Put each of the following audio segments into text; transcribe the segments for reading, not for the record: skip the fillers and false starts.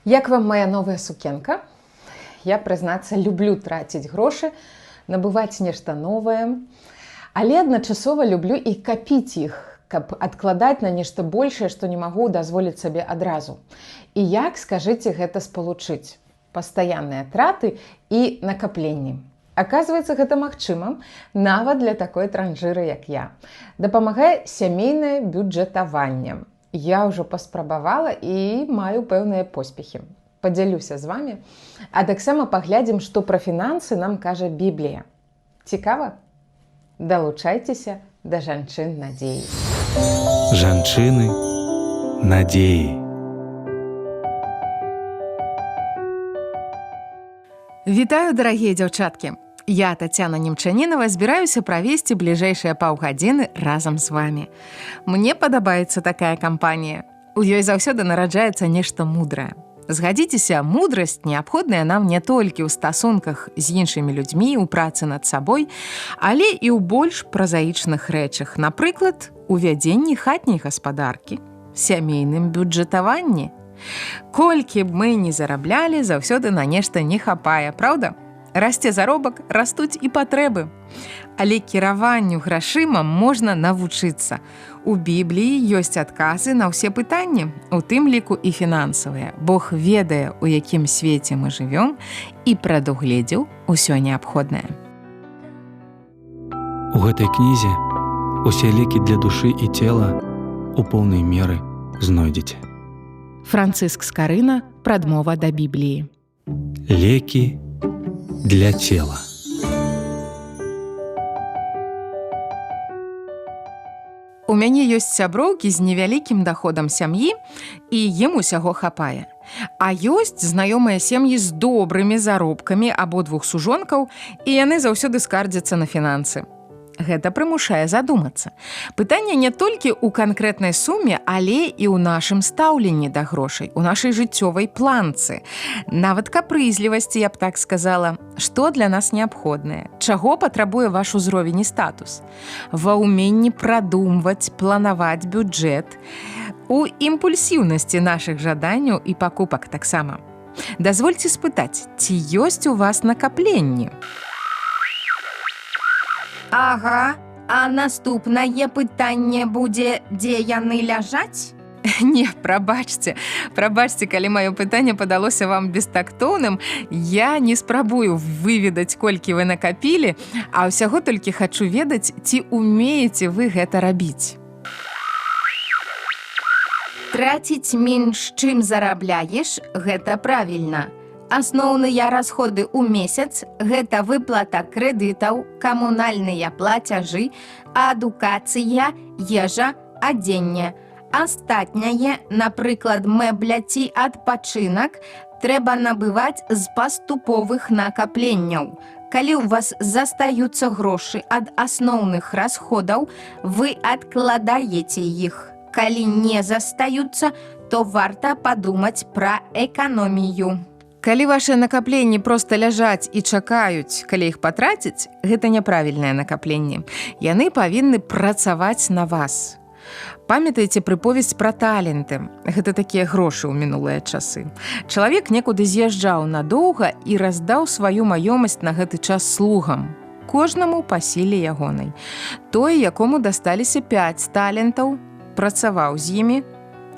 Як вам моя новая сукенка? Я, прызнацца, люблю траціць грошы, набываць нешта новае, але адначасова люблю і капіць іх, каб адкладаць на нешта большае, што не магу дазволіць сабе адразу. І як, скажыце, гэта спалучыць? Пастаянныя траты і накапленні. Аказваецца, гэта магчыма нават для такой транжыры, як я. Дапамагае сямейнае бюджэтаванне. Я ўжо паспрабавала і маю пэўныя поспехі. Падзялюся з вамі, а таксама паглядзім, што пра фінансы нам кажа Біблія. Цікава? Далучайцеся да жанчын надзеі. Жанчыны надзеі. Вітаю, дарагія дзяўчаткі! Я, Тацяна Немчанінава, збіраюся правесці бліжэйшыя паўгадзіны разам з вамі. Мне падабаецца такая кампанія. У ёй заўсёды нараджаецца нешта мудрае. Згадзіцеся, мудрасць неабходная нам не толькі ў стасунках з іншымі людзьмі, у працы над сабой, але і ў больш празаічных рэчах. Напрыклад, у вядзенні хатняй гаспадаркі, сямейным бюджэтаванні. Колькі б мы не зараблялі, заўсёды на нешта не хапае, праўда? Расце заробак, растуць і патрэбы. Але кіраванню грашыма можна навучыцца. У Бібліі ёсць адказы на ўсе пытанні, у тым ліку і фінансавыя. Бог ведае, у якім свеце мы жывём, і прадугледзеў усё неабходнае. У гэтай кнізе усе лекі для душы і цела у поўнай меры знойдзеце. Францыск Скарына, прадмова да Бібліі. Лекі для цела. У мяне ёсць сяброўкі з невялікім даходам сям'і, і ім усяго хапае. А ёсць знаёмыя сем'і з добрымі заробкамі абодвух сужонкаў, і яны заўсёды скардзяцца на фінансы. Гэта прымушае задумацца. Пытанне не толькі ў канкрэтнай суме, але і ў нашым стаўленні да грошай, у нашай жыццёвай планцы. Нават капрызлівасці, я б так сказала, што для нас неабходнае, чаго патрабуе ваш узровень і статус. Ва ўменні прадумваць, планаваць бюджэт, у імпульсіўнасці нашых жаданняў і пакупак таксама. Дазвольце спытаць, ці ёсць у вас накапленні? Ага, а наступнае пытанне будзе, дзе яны ляжаць? Не, прабачце, калі маё пытанне падалося вам бестактоўным, я не спрабую выведаць, колькі вы накапілі, а ўсяго толькі хачу ведаць, ці ўмееце вы гэта рабіць. Траціць менш, чым зарабляеш, гэта правільна. Асноўныя расходы ў месяц – гэта выплата крэдытаў, камунальныя плацяжы, адукацыя, ежа, адзенне. Астатняе, напрыклад, мэбля ці адпачынак, трэба набываць з паступовых накапленняў. Калі ў вас застаюцца грошы ад асноўных расходаў, вы адкладаеце іх. Калі не застаюцца, то варта падумаць пра эканомію. Калі вашыя накапленні проста ляжаць і чакаюць, калі іх патраціць, гэта няправільнае накапленне. Яны павінны працаваць на вас. Памятаеце прыповесць пра таленты? Гэта такія грошы ў мінулыя часы. Чалавек некуды з'язджаў надоўга і раздаў сваю маёмасць на гэты час слугам. Кожнаму па сіле ягонай. Той, якому дасталіся 5 талентаў, працаваў з імі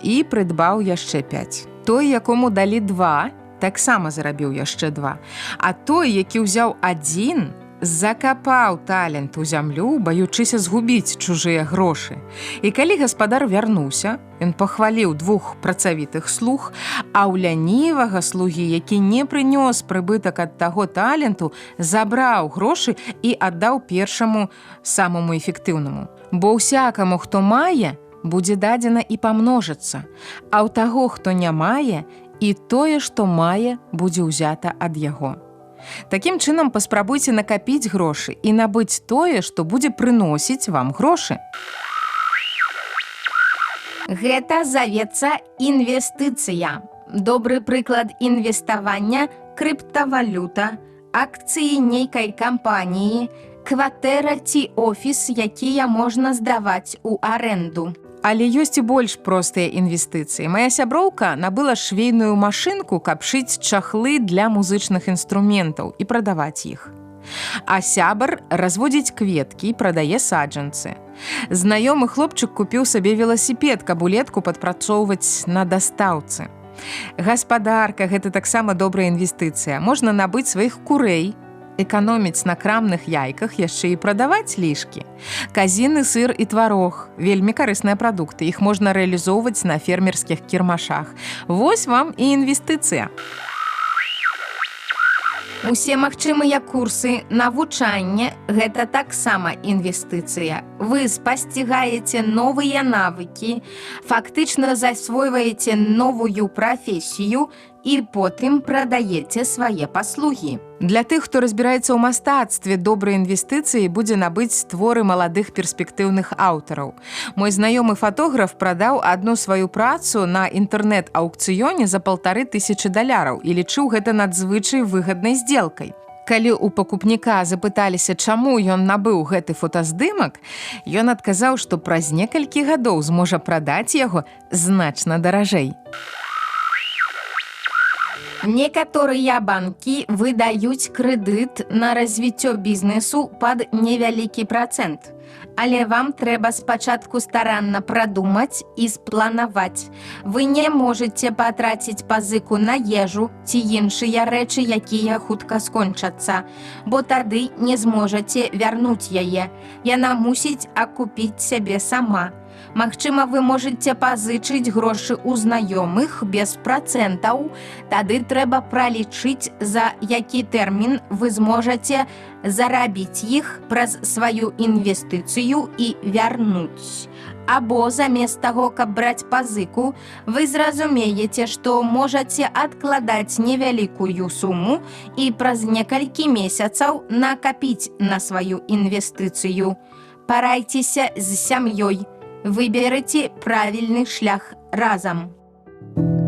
і прыдбаў яшчэ 5. Той, якому далі 2, таксама зарабіў яшчэ 2. А той, які ўзяў 1, закапаў талент у зямлю, баючыся згубіць чужыя грошы. І калі гаспадар вярнуўся, ён пахваліў 2 працавітых слуг, а ў лянівага слугі, які не прынёс прыбытак ад таго таленту, забраў грошы і аддаў першаму, самаму эфектыўнаму. Бо ўсякаму, хто мае, будзе дадзена і памножыцца, а ў таго, хто не мае, і тое, што мае, будзе ўзята ад яго. Такім чынам паспрабуйце накапіць грошы і набыць тое, што будзе прыносіць вам грошы. Гэта завецца інвестыцыя. Добры прыклад інвеставання – крыптавалюта, акцыі нейкай кампаніі, кватэра ці офіс, якія можна здаваць у арэнду. Але ёсць і больш простыя інвестыцыі. Мая сяброўка набыла швейную машынку, каб шыць чахлы для музычных інструментаў і прадаваць іх. А сябар разводзіць кветкі і прадае саджанцы. Знаёмы хлопчык купіў сабе веласіпед, каб улетку падпрацоўваць на дастаўцы. Гаспадарка – гэта таксама добрая інвестыцыя. Можна набыць сваіх курэй, эканоміць на крамных яйках, яшчэ і прадаваць лішкі. Казіны, сыр і тварог – вельмі карысныя прадукты. Іх можна рэалізоўваць на фермерскіх кірмашах. Вось вам і інвестыцыя. Усе магчымыя курсы навучання – гэта таксама інвестыцыя. Вы спасцігаеце новыя навыкі, фактычна засвойваеце новую прафесію і потым прадаеце свае паслугі. Для тых, хто разбіраецца ў мастацтве, добрай інвестыцыяй будзе набыць творы маладых перспектыўных аўтараў. Мой знаёмы фатограф прадаў адну сваю працу на інтэрнэт-аўкцыёне за $1500 і лічыў гэта надзвычай выгаднай здзелкай. Калі ў пакупніка запыталіся, чаму ён набыў гэты фотаздымак, ён адказаў, што праз некалькі гадоў зможа прадаць яго значна даражэй. Некаторыя банкі выдаюць крэдыт на развіццё бізнесу пад невялікі працэнт. Але вам трэба спачатку старанна прадумаць і спланаваць. Вы не можаце патраціць пазыку на ежу ці іншыя рэчы, якія хутка скончацца, бо тады не зможаце вярнуць яе. Яна мусіць акупіць сябе сама. Магчыма, вы можаце пазычыць грошы ў знаёмых без працэнтаў. Тады трэба пралічыць, за які тэрмін вы зможаце зарабіць іх праз сваю інвестыцыю і вярнуць. Або замест таго, каб браць пазыку, вы зразумееце, што можаце адкладаць невялікую суму і праз некалькі месяцаў накапіць на сваю інвестыцыю. Парайцеся з сям'ёй. Выберыце правільны шлях разам.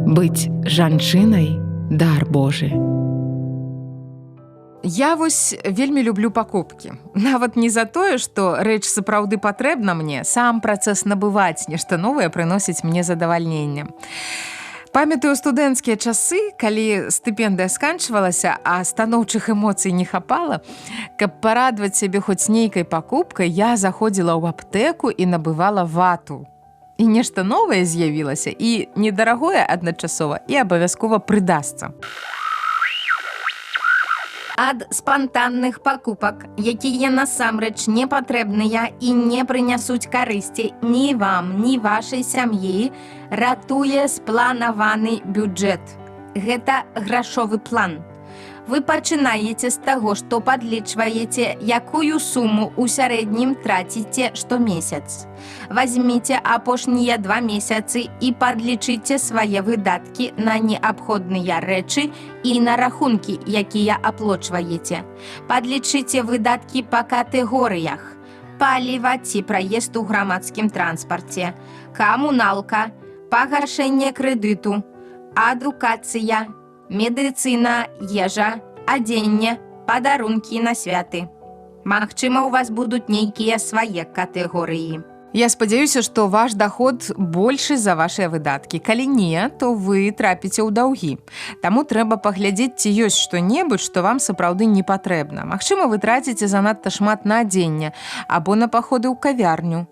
Быць жанчынай – дар Божы. Я вось вельмі люблю пакупкі. Нават не за тое, што рэч сапраўды патрэбна мне, сам працэс набываць нешта новае прыносіць мне задавальненне. Памятаю студэнцкія часы, калі стыпендыя сканчвалася, а станоўчых эмоцый не хапала, каб парадаваць сябе хоць нейкай пакупкай, я заходзіла ў аптэку і набывала вату. І нешта новае з'явілася, і недарагое адначасова, і абавязкова прыдасца. Ад спантанных пакупак, якія насамрэч не патрэбныя і не прынясуць карысці ні вам, ні вашай сям'і, ратуе спланаваны бюджэт. Гэта грашовы план. Вы пачынаеце з таго, што падлічваеце, якую суму ў сярэднім траціце штомесяц. Вазьміце апошнія 2 месяцы і падлічыце свае выдаткі на неабходныя рэчы і на рахункі, якія аплочваеце. Падлічыце выдаткі па катэгорыях: паліва ці праезд у грамадскім транспарце, камуналка, пагаршэнне крэдыту, адукацыя, медыцына, ежа, адзенне, падарункі на святы. Магчыма, у вас будуць нейкія свае катэгорыі. Я спадзяюся, што ваш даход большы за вашыя выдаткі. Калі не, то вы трапіце ў даўгі. Таму трэба паглядзець, ці ёсць што-небудзь, што вам сапраўды не патрэбна. Магчыма, вы траціце занадта шмат на адзенне або на паходы ў кавярню.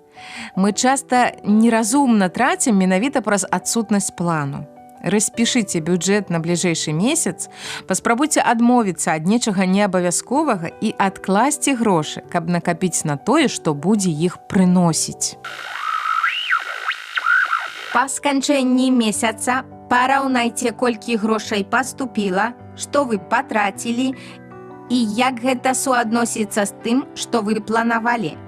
Мы часта неразумна трацім менавіта праз адсутнасць плану. Распішыце бюджэт на бліжэйшы месяц, паспрабуйце адмовіцца ад нечага неабавязковага і адкласці грошы, каб накапіць на тое, што будзе іх прыносіць. Па сканчэнні месяца параўнайце, колькі грошай паступіла, што вы патрацілі і як гэта суадносіцца з тым, што вы планавалі.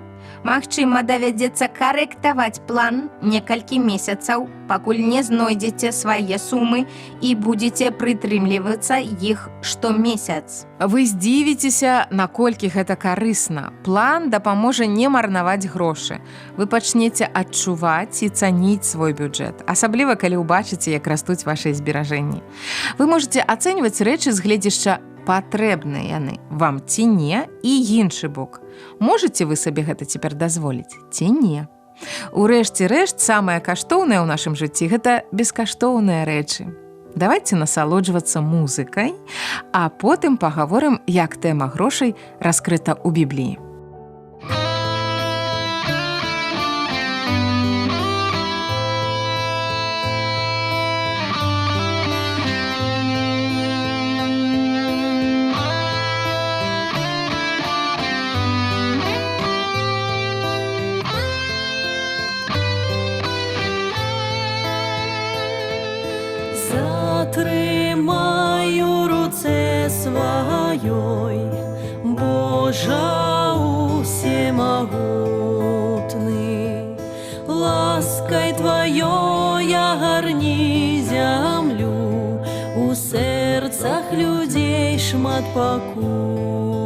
Магчыма, давядзецца карэктаваць план некалькі месяцаў, пакуль не знойдзеце свае сумы і будзеце прытрымлівацца іх штомесяц. Вы здзівіцеся, наколькі гэта карысна. План дапаможа не марнаваць грошы. Вы пачнеце адчуваць і цаніць свой бюджэт, асабліва калі ўбачыце, як растуць вашыя зберажэнні. Вы можаце ацэньваць рэчы з гледзяшча патрэбныя яны вам ці не, і іншы бок. Можаце вы сабе гэта цяпер дазволіць ці не? Урэшце рэшт, самае каштоўнае ў нашым жыцці – гэта бескаштоўныя рэчы. Давайце насалоджвацца музыкай, а потым пагаворым, як тэма грошай раскрыта ў Бібліі. Затрымаю руцэ сваёй, Божа усемагутны. Ласкай Тваёй агарні зямлю, у сэрцах людзей шмат пакуты.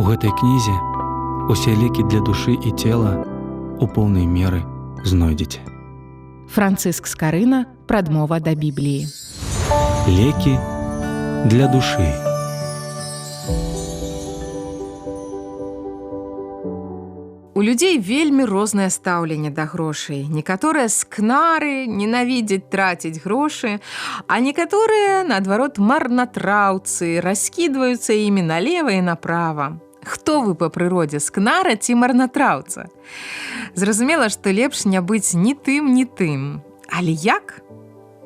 У гэтай кнізе усе лекі для душы і цела у поўнай меры знойдзеце. Францыск Скарына, прадмова да Бібліі. Лекі для душы. У людзей вельмі рознае стаўленне да грошай. Некаторыя скнары ненавідзяць траціць грошы, а некаторыя, наадварот, марнатраўцы, раскідваюцца імі налева і направа. Хто вы па прыродзе, скнара ці марнатраўца? Зразумела, што лепш не быць ні тым, ні тым. Але як?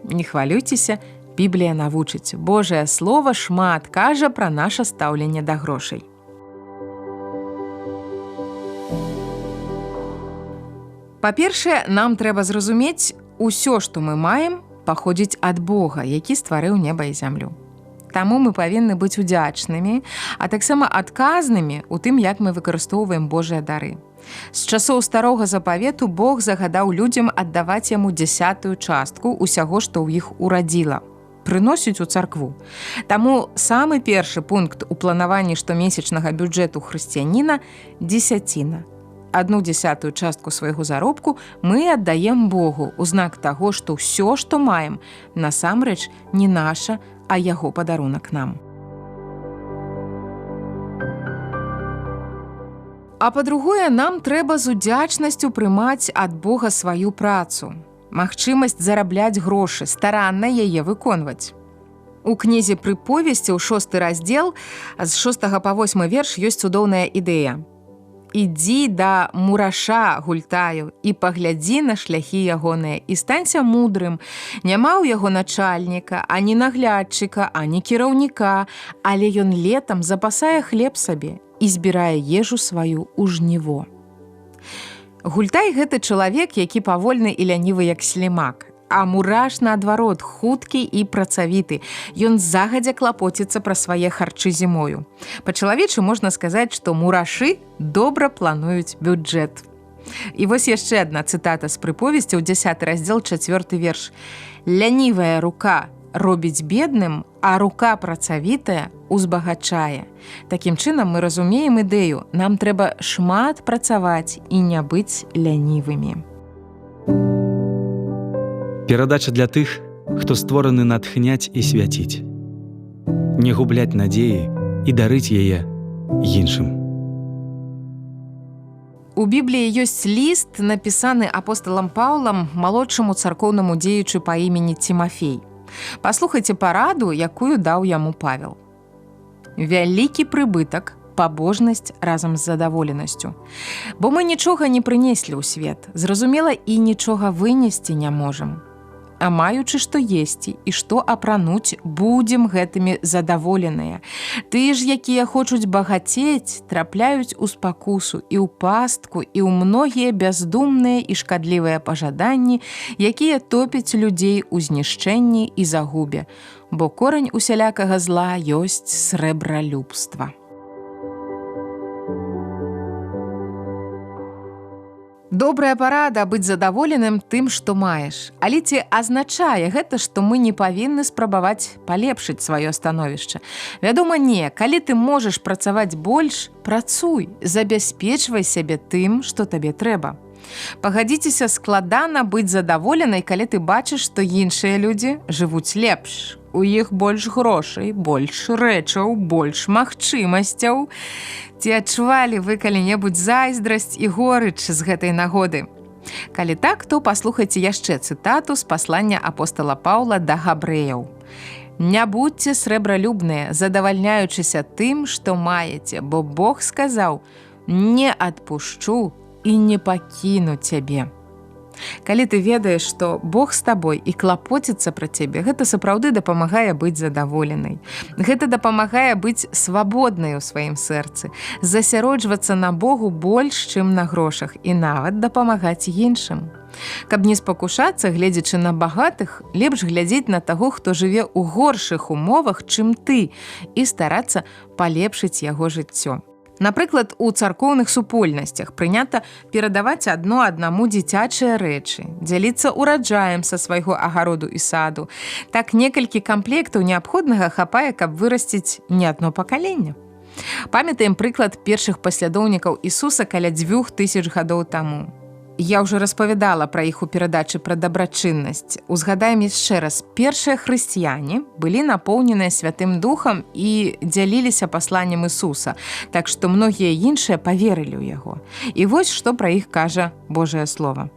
Не хвалюйцеся, Біблія навучыць. Божае слова шмат кажа пра наша стаўленне да грошай. Па-першае, нам трэба зразумець, усё, што мы маем, паходзіць ад Бога, які стварыў неба і зямлю. Таму мы павінны быць удзячнымі, а таксама адказнымі ў тым, як мы выкарыстоўваем Божыя дары. З часоў старога запавету Бог загадаў людзям аддаваць яму 10-ую частку ўсяго, што ў іх урадзіла, прыносіць у царкву. Таму самы першы пункт у планаванні штомесячнага бюджэту хрысціяніна – дзесяціна. 1/10 частку свайго заробку мы аддаем Богу ў знак таго, што ўсё, што маем, насамрэч не наша, а яго падарунак нам. А па-другое, нам трэба з удзячнасцю прымаць ад Бога сваю працу, магчымасць зарабляць грошы, старанна яе выконваць. У кнізе прыповесцяў 6 раздзел з 6 па 8 верш ёсць цудоўная ідэя. «Ідзі да мураша, гультаю, і паглядзі на шляхі ягоныя, і станься мудрым. Няма ў яго начальніка, ані наглядчыка, ані кіраўніка, але ён летам запасае хлеб сабе і збірае ежу сваю ў жніво». Гультай – гэта чалавек, які павольны і лянівы, як слімак. А мураш, наадварот, хуткі і працавіты. Ён загадзя клапоціцца пра свае харчы зімою. Па-чалавечы можна сказаць, што мурашы добра плануюць бюджэт. І вось яшчэ адна цытата з прыповесцяў, 10 раздзел, 4 верш. «Лянівая рука робіць бедным, а рука працавітая узбагачае». Такім чынам мы разумеем ідэю. Нам трэба шмат працаваць і не быць лянівымі. Перадача для тых, хто створаны натхняць і свяціць. Не губляць надзеі і дарыць яе іншым. У Бібліі ёсць ліст, напісаны апосталам Паўлам малодшаму царкоўнаму дзеячу па імені Цімафей. Паслухайце параду, якую даў яму Павел. «Вялікі прыбытак, пабожнасць разам з задаволенасцю. Бо мы нічога не прынеслі ў свет, зразумела, і нічога вынесці не можам. А маючы што есці і што апрануць, будзем гэтымі задаволеныя. Тыя ж, якія хочуць багацець, трапляюць у спакусу і ў пастку, і ў многія бяздумныя і шкадлівыя пажаданні, якія топяць людзей у знішчэнні і загубе, бо корань усялякага зла ёсць срэбралюбства». Добрая парада быць задаволеным тым, што маеш. Але ці азначае гэта, што мы не павінны спрабаваць палепшыць сваё становішча? Вядома, не. Калі ты можаш працаваць больш, працуй, забяспечвай сябе тым, што табе трэба. Пагадзіцеся, складана быць задаволенай, калі ты бачыш, што іншыя людзі жывуць лепш. У іх больш грошай, больш рэчаў, больш магчымасцяў. Ці адчувалі вы калі-небудзь зайздрасць і горыч з гэтай нагоды? Калі так, то паслухайце яшчэ цытату з паслання апостала Паўла да габрэяў. «Не будьце срэбралюбныя, задавальняючыся тым, што маеце, бо Бог сказаў: не адпушчу і не пакіну цябе». Калі ты ведаеш, што Бог з табой і клапоціцца пра цябе, гэта сапраўды дапамагае быць задаволенай. Гэта дапамагае быць свабоднай у сваім сэрцы, засяроджвацца на Богу больш, чым на грошах, і нават дапамагаць іншым. Каб не спакушацца, гледзячы на багатых, лепш глядзець на таго, хто жыве ў горшых умовах, чым ты, і старацца палепшыць яго жыццё. Напрыклад, у царкоўных супольнасцях прынята перадаваць аднаму дзіцячыя рэчы, дзяліцца ураджаем са свайго агароду і саду. Так некалькі камплектаў неабходнага хапае, каб вырасціць не адно пакаленне. Памятаем прыклад першых паслядоўнікаў Ісуса каля 2000 гадоў таму. Я ўжо распавядала пра іх у перадачы пра дабрачыннасць. Узгадаем яшчэ раз, першыя хрысціяне былі напоўненыя Святым Духам і дзяліліся пасланнем Ісуса, так што многія іншыя паверылі ў яго. І вось што пра іх кажа Божае Слова.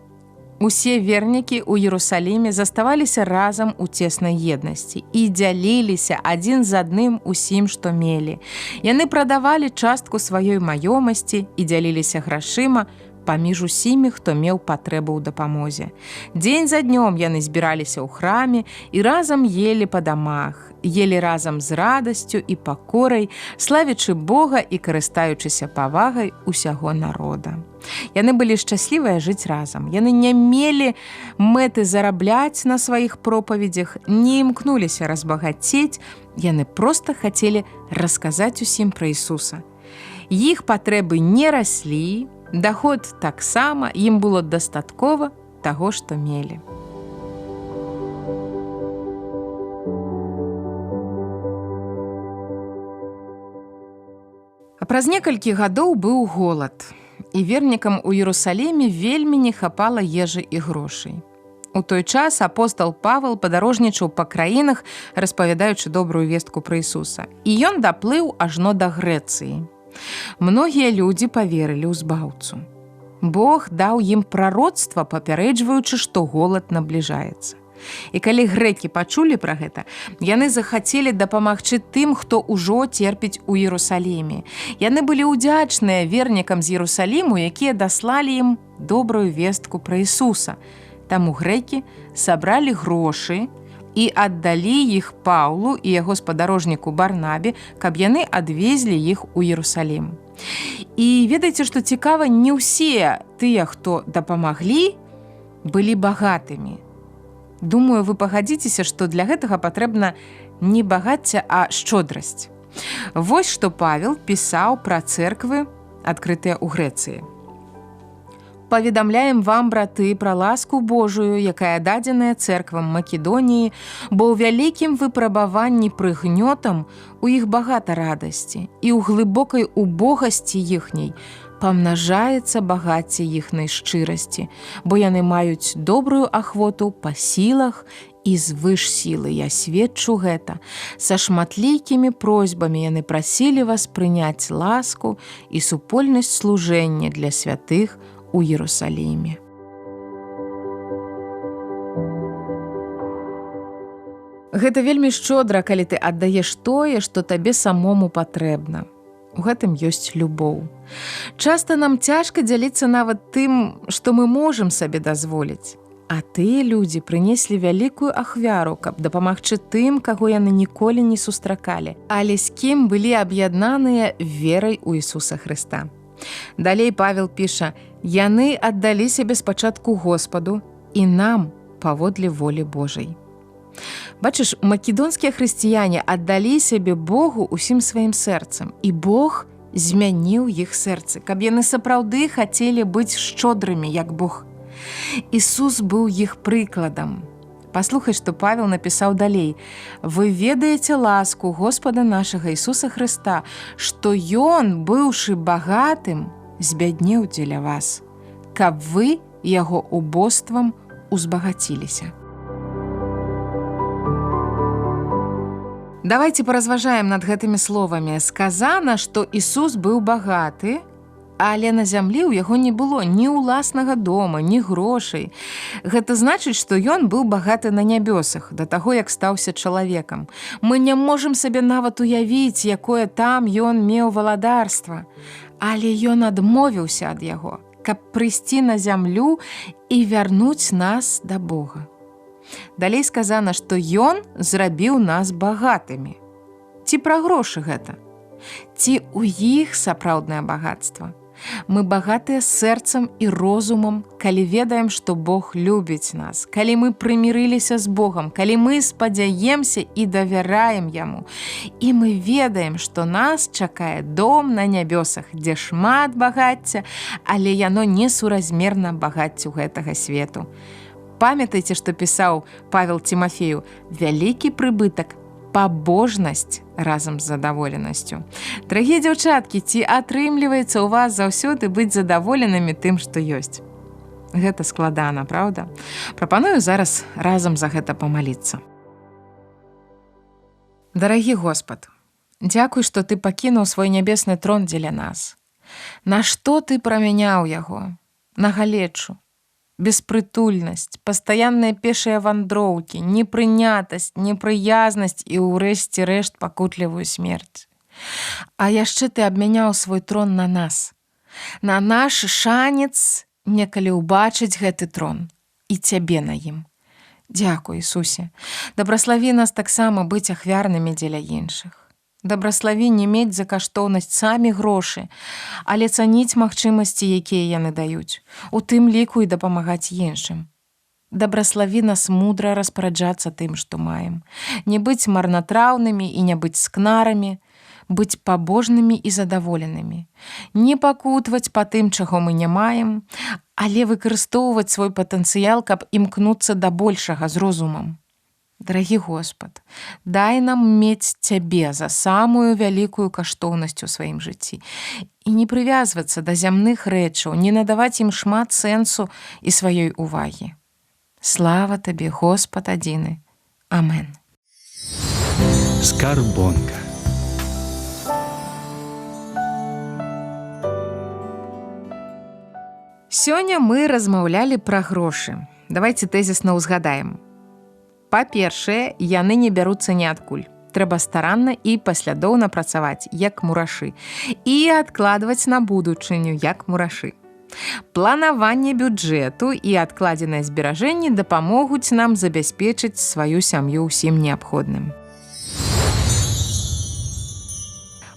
Усе вернікі ў Іерусаліме заставаліся разам у цеснай еднасці і дзяліліся адзін з адным усім, што мелі. Яны прадавалі частку сваёй маёмасці і дзяліліся грашыма паміж усімі, хто меў патрэбу ў дапамозе. Дзень за днём яны збіраліся ў храме і разам елі па дамах, елі разам з радасцю і пакорай, славячы Бога і карыстаючыся павагай усяго народа. Яны былі шчаслівыя жыць разам. Яны не мелі мэты зарабляць на сваіх пропаведзях, не імкнуліся разбагацець, яны проста хацелі расказаць усім пра Ісуса. Іх патрэбы не раслі, даход таксама, ім было дастаткова таго, што мелі. А праз некалькі гадоў быў голад. І вернікам у Іерусаліме вельмі не хапала ежы і грошай. У той час апостал Павел падарожнічаў па краінах, распавядаючы добрую вестку пра Ісуса. І ён даплыў ажно да Грэцыі. Многія людзі паверылі ў збаўцу. Бог даў ім прароцтва, папярэджваючы, што голад набліжаецца. І калі грэкі пачулі пра гэта, яны захацелі дапамагчы тым, хто ўжо церпіць у Іерусаліме. Яны былі ўдзячныя вернікам з Іерусаліму, якія даслалі ім добрую вестку пра Ісуса. Таму грэкі сабралі грошы і аддалі іх Паўлу і яго спадарожніку Барнабе, каб яны адвезлі іх у Іерусалім. І ведаеце, што цікава, не ўсе тыя, хто дапамаглі, былі багатымі. Думаю, вы пагадзіцеся, што для гэтага патрэбна не багацце, а шчодрасць. Вось што Павел пісаў пра цэрквы, адкрытыя ў Грэцыі. «Паведамляем вам, браты, пра ласку Божую, якая дадзеная цэрквам Македоніі, бо ў вялікім выпрабаванні прыгнётам у іх багата радасці, і ў глыбокай убогасці іхняй памнажаецца багацце іхнай шчырасці, бо яны маюць добрую ахвоту па сілах і звыш сілы, я сведчу гэта. Са шматлікімі просьбамі яны прасілі вас прыняць ласку і супольнасць служэння для святых у Іерусаліме». Гэта вельмі шчодра, калі ты аддаеш тое, што табе самому патрэбна. У гэтым ёсць любоў. Часта нам цяжка дзяліцца нават тым, што мы можам сабе дазволіць. А тыя людзі прынеслі вялікую ахвяру, каб дапамагчы тым, каго яны ніколі не сустракалі, але з кім былі аб'яднаныя верай у Ісуса Хрыста. Далей Павел піша: «Яны аддалі сябе спачатку Господу і нам паводле волі Божай». Бачыш, македонскія хрысціяне аддалі сябе Богу усім сваім сэрцам, і Бог змяніў іх сэрцы, каб яны сапраўды хацелі быць шчодрымі, як Бог. Ісус быў іх прыкладам. Паслухай, што Павел напісаў далей: «Вы ведаеце ласку Господа нашага Ісуса Хрыста, што Ён, быўшы багатым, збяднеў дзеля вас, каб вы яго убоствам узбагаціліся». Давайте паразважаем над гэтымі словамі. Сказана, што Ісус быў багаты, але на зямлі ў яго не было ні ўласнага дома, ні грошай. Гэта значыць, што ён быў багаты на нябёсах, да таго, як стаўся чалавекам. Мы не можам сабе нават уявіць, якое там ён меў валадарства. Але ён адмовіўся ад яго, каб прыйсці на зямлю і вярнуць нас да Бога. Далей сказана, што ён зрабіў нас багатымі. Ці пра грошы гэта? Ці ў іх сапраўднае багатства? Мы багатыя сэрцам і розумам, калі ведаем, што Бог любіць нас, калі мы прымірыліся з Богам, калі мы спадзяемся і давяраем Яму. І мы ведаем, што нас чакае дом на нябёсах, дзе шмат багацця, але яно несуразмерна багаццю гэтага свету. Памятайце, што пісаў Павел Цімафею: «Вялікі прыбытак пабожнасць разам з задаволенасцю. Дарагія дзяўчаткі, ці атрымліваецца ў вас заўсёды быць задаволенымі тым, што ёсць? Гэта складана, праўда? Прапаную зараз разам за гэта памаліцца. Дарагі Господ, дзякуй, што ты пакінуў свой нябесны трон дзеля нас. Нашто ты прамяняў яго? На галечу, беспрытульнасць, пастаянныя пешыя вандроўкі, непрынятасць, непрыязнасць і ўрэшце рэшт пакутлівую смерць. А яшчэ ты абмяняў свой трон на нас. На наш шанец некалі ўбачыць гэты трон і цябе на ім. Дзякуй, Ісусе. Дабраславі нас таксама быць ахвярнымі дзеля іншых. Дабраславі не мець за каштоўнасць самі грошы, але цаніць магчымасці, якія яны даюць, у тым ліку і дапамагаць іншым. Дабраславі нас мудра распараджацца тым, што маем, не быць марнатраўнымі і не быць скнарамі, быць пабожнымі і задаволенымі, не пакутваць па тым, чаго мы не маем, але выкарыстоўваць свой патэнцыял, каб імкнуцца да большага з розумам. Дарагі Господ, дай нам мець цябе за самую вялікую каштоўнасць у сваім жыцці і не прывязвацца да зямных рэчаў, не надаваць ім шмат сэнсу і сваёй увагі. Слава табе, Господ адзіны. Амен. Скарбонка. Сёння мы размаўлялі пра грошы. Давайце тэзісна ўзгадаем. Па-першае, яны не бяруцца ніадкуль. Трэба старанна і паслядоўна працаваць, як мурашы, і адкладваць на будучыню, як мурашы. Планаванне бюджэту і адкладзеныя зберажэнні дапамогуць нам забяспечыць сваю сям'ю ўсім неабходным.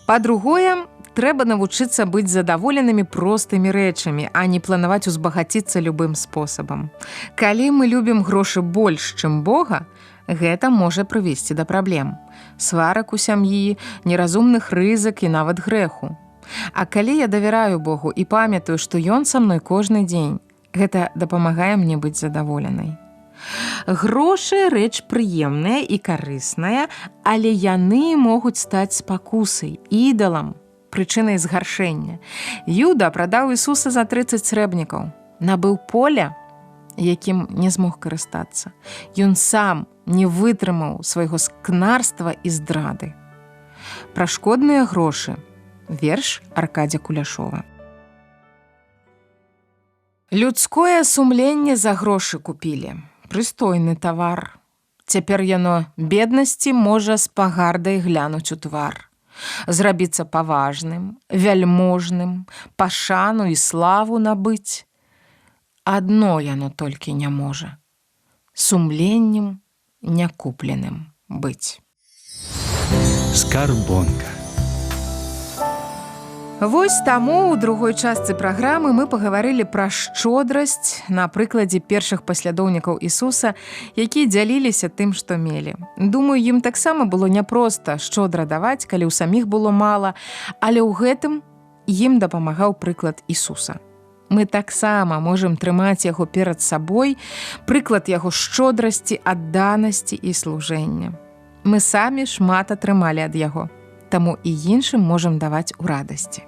Па-другое, трэба навучыцца быць задаволенымі простымі рэчамі, а не планаваць узбагаціцца любым спосабам. Калі мы любім грошы больш, чым Бога, гэта можа прывесці да праблем. Сварак у сям'і, неразумных рызык і нават грэху. А калі я давяраю Богу і памятаю, што Ён са мной кожны дзень, гэта дапамагае мне быць задаволенай. Грошы – рэч прыемная і карысная, але яны могуць стаць спакусай, ідалам, прычынай згаршэння. Юда прадаў Ісуса за 30 срэбнікаў, набыў поле, якім не змог карыстацца. Ён сам не вытрымаў свайго скнарства і здрады. Пра шкодныя грошы. Верш Аркадзя Куляшова. Людское сумленне за грошы купілі. Прыстойны тавар. Цяпер яно беднасці можа з пагардай глянуць у твар. Зрабіцца паважным, вяльможным, пашану і славу набыць. Адно яно толькі не можа. Сумленнем някупленым быць. Скарбонка. Вось таму ў другой частцы праграмы мы пагаварылі пра шчодрасць на прыкладзе першых паслядоўнікаў Ісуса, якія дзяліліся тым, што мелі. Думаю, ім таксама было няпроста шчодра даваць, калі ў саміх было мала, але ў гэтым ім дапамагаў прыклад Ісуса. Мы таксама можам трымаць яго перад сабой, прыклад яго шчодрасці, адданасці і служэння. Мы самі шмат атрымалі ад яго. Таму і іншым можам даваць у радасці.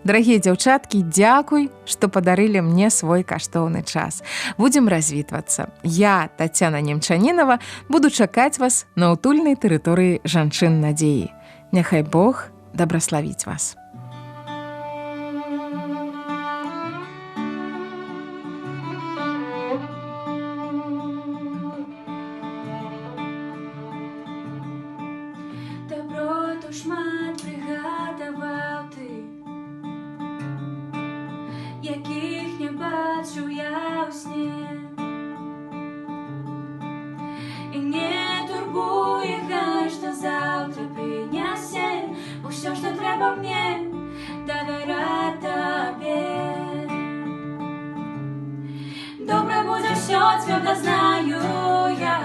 Дарагія дзяўчаткі, дзякуй, што падарылі мне свой каштоўны час. Будзем развітвацца. Я, Тацяна Немчанінава, буду чакаць вас на утульнай тэрыторыі жанчын надзеі. Няхай Бог дабраславіць вас. Шмат прыгадаваў ты, якіх не бачыў я ў сне, і не турбуе, хай што заўтра прынясе, усё, што трэба мне, давяраць табе. Добра будзе ўсё, цвёрда знаю я,